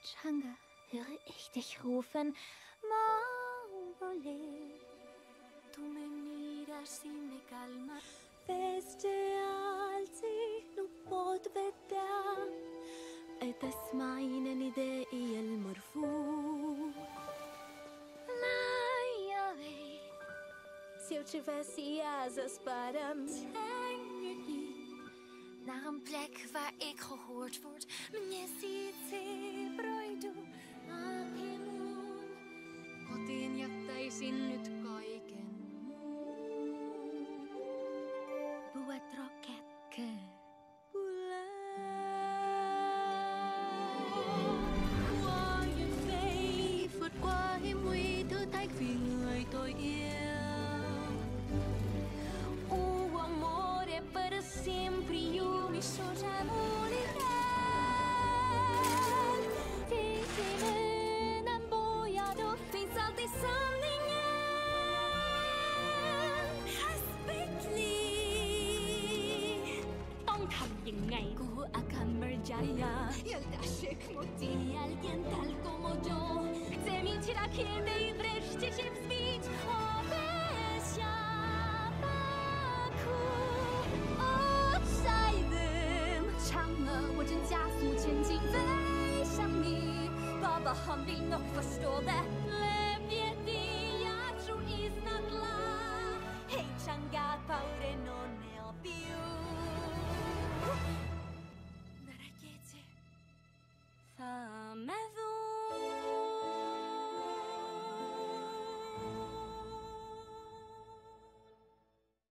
Changa, höre ich dich rufen. Maubole. Tu me miras y me calmas. Peste alții nu pot vedea. تسمعين ندائي المرفوع. Se eu tivesse asas para naar een plek waar ik gehoord word. Mnie siitsi broidu apimun. kotiin jättäisin nyt kaiken muun. Buat roket ke vượt qua hiểm nguy thử thách vì người tôi yêu. O amor é para sempre e o misto já morirá. Tiden än bojado finns alltid sanningen. Hasbitli. ต้องทำยังไง Ku akan berjaya. Yaldaşık moti alguien tal como yo. Zemięcira kiedy wreszcie się wzbić. Obesiabaku. Odszedłem. 唱了我正加速前进飞向你。Baba Humvee nog förstår det.